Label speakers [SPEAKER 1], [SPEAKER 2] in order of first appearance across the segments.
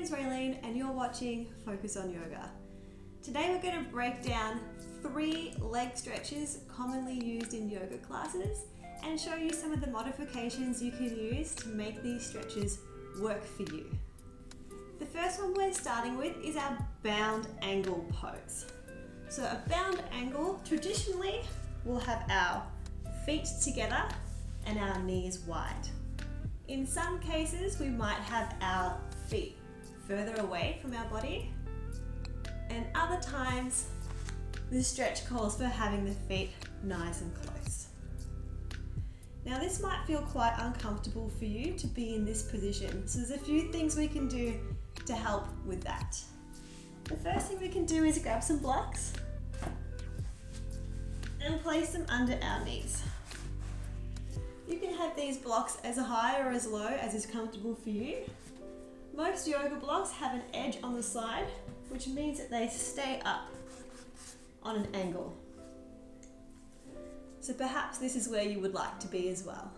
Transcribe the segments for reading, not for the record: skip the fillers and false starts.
[SPEAKER 1] name's Raylene and you're watching Focus on Yoga. Today we're going to break down 3 leg stretches commonly used in yoga classes and show you some of the modifications you can use to make these stretches work for you. The first one we're starting with is our bound angle pose. So a bound angle, traditionally, we'll have our feet together and our knees wide. In some cases, we might have our feet further away from our body, and other times, the stretch calls for having the feet nice and close. Now this might feel quite uncomfortable for you to be in this position, so there's a few things we can do to help with that. The first thing we can do is grab some blocks and place them under our knees. You can have these blocks as high or as low as is comfortable for you. Most yoga blocks have an edge on the side, which means that they stay up on an angle. So perhaps this is where you would like to be as well.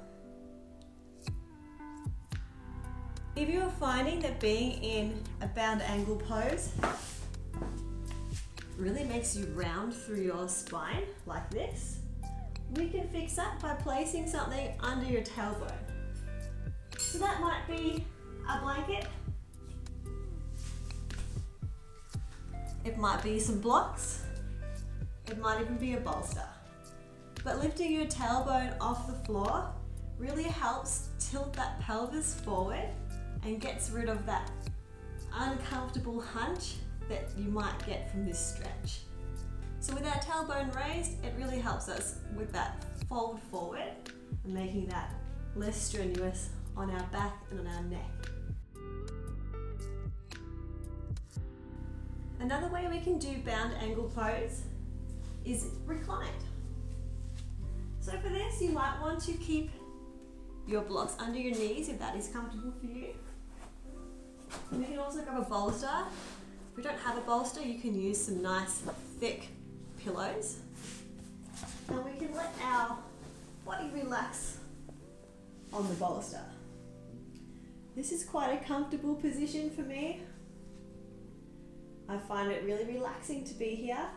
[SPEAKER 1] If you are finding that being in a bound angle pose really makes you round through your spine like this, we can fix that by placing something under your tailbone. So that might be a blanket, it might be some blocks, it might even be a bolster. But lifting your tailbone off the floor really helps tilt that pelvis forward and gets rid of that uncomfortable hunch that you might get from this stretch. So with our tailbone raised, it really helps us with that fold forward and making that less strenuous on our back and on our neck. Another way we can do bound angle pose is reclined. So for this, you might want to keep your blocks under your knees if that is comfortable for you. And we can also grab a bolster. If we don't have a bolster, you can use some nice thick pillows. And we can let our body relax on the bolster. This is quite a comfortable position for me. I find it really relaxing to be here.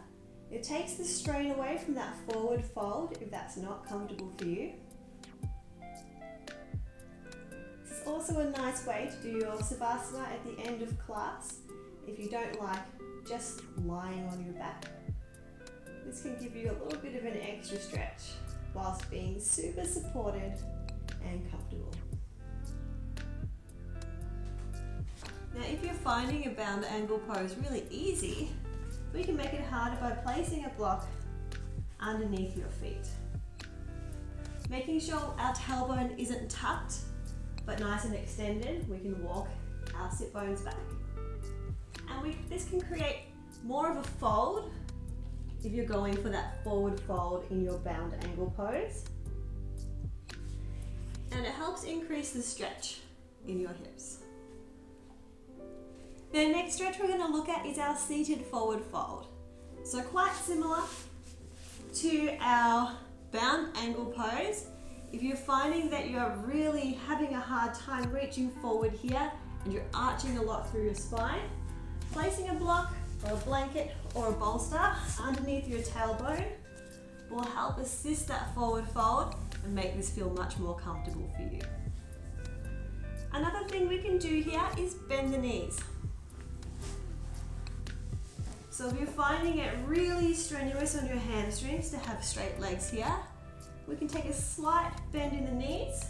[SPEAKER 1] It takes the strain away from that forward fold if that's not comfortable for you. This is also a nice way to do your Savasana at the end of class if you don't like just lying on your back. This can give you a little bit of an extra stretch whilst being super supported and comfortable. Now if you're finding a bound angle pose really easy, we can make it harder by placing a block underneath your feet. Making sure our tailbone isn't tucked but nice and extended, we can walk our sit bones back. And this can create more of a fold if you're going for that forward fold in your bound angle pose. And it helps increase the stretch in your hips. The next stretch we're going to look at is our seated forward fold. So quite similar to our bound angle pose. If you're finding that you're really having a hard time reaching forward here and you're arching a lot through your spine, placing a block or a blanket or a bolster underneath your tailbone will help assist that forward fold and make this feel much more comfortable for you. Another thing we can do here is bend the knees. So if you're finding it really strenuous on your hamstrings to have straight legs here, we can take a slight bend in the knees.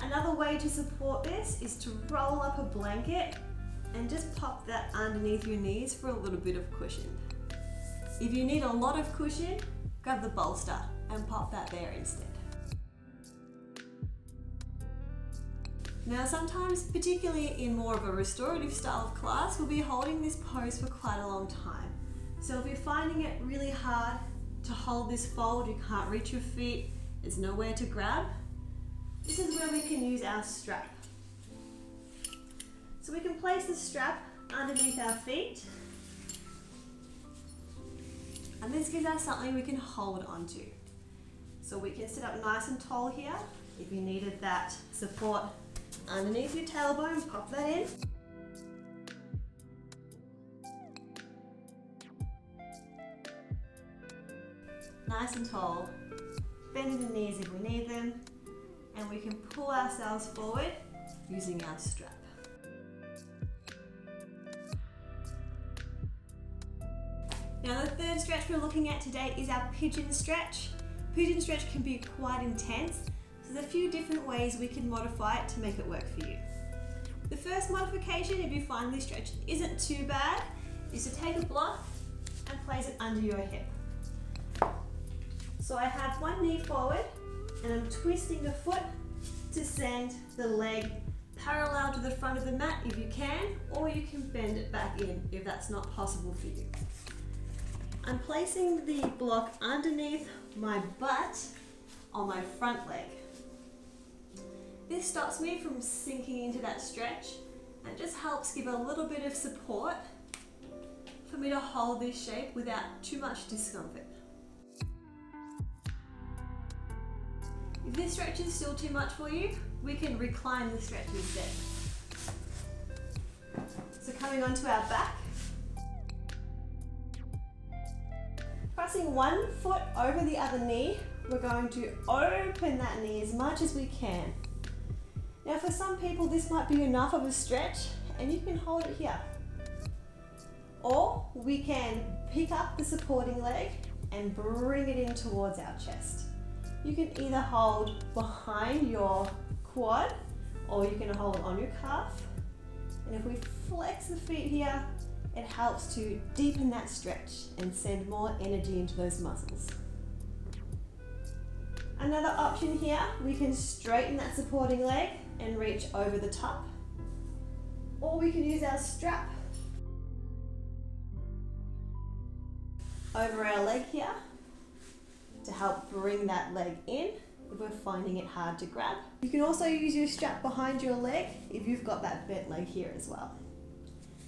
[SPEAKER 1] Another way to support this is to roll up a blanket and just pop that underneath your knees for a little bit of cushion. If you need a lot of cushion, grab the bolster and pop that there instead. Now sometimes, particularly in more of a restorative style of class, we'll be holding this pose for quite a long time. So if you're finding it really hard to hold this fold, you can't reach your feet, there's nowhere to grab, this is where we can use our strap. So we can place the strap underneath our feet, and this gives us something we can hold onto. So we can sit up nice and tall here. If you needed that support underneath your tailbone, pop that in. nice and tall, bending the knees if we need them, and we can pull ourselves forward using our strap. Now the third stretch we're looking at today is our pigeon stretch. Pigeon stretch can be quite intense, so there's a few different ways we can modify it to make it work for you. The first modification, if you find this stretch isn't too bad, is to take a block and place it under your hip. So I have one knee forward and I'm twisting the foot to send the leg parallel to the front of the mat if you can, or you can bend it back in if that's not possible for you. I'm placing the block underneath my butt on my front leg. This stops me from sinking into that stretch and just helps give a little bit of support for me to hold this shape without too much discomfort. If this stretch is still too much for you, we can recline the stretch instead. So coming onto our back, pressing one foot over the other knee, we're going to open that knee as much as we can. Now for some people this might be enough of a stretch and you can hold it here. Or we can pick up the supporting leg and bring it in towards our chest. You can either hold behind your quad or you can hold on your calf. And if we flex the feet here, it helps to deepen that stretch and send more energy into those muscles. Another option here, we can straighten that supporting leg and reach over the top. Or we can use our strap over our leg here to help bring that leg in if we're finding it hard to grab. You can also use your strap behind your leg if you've got that bent leg here as well,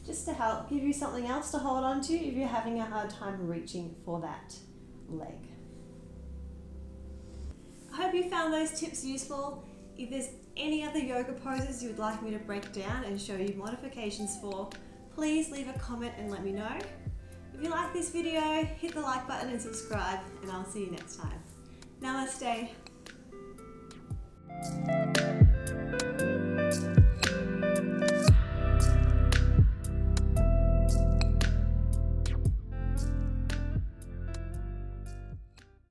[SPEAKER 1] just to help give you something else to hold on to if you're having a hard time reaching for that leg. I hope you found those tips useful. If there's any other yoga poses you would like me to break down and show you modifications for, please leave a comment and let me know. If you like this video, hit the like button and subscribe, and I'll see you next time. Namaste.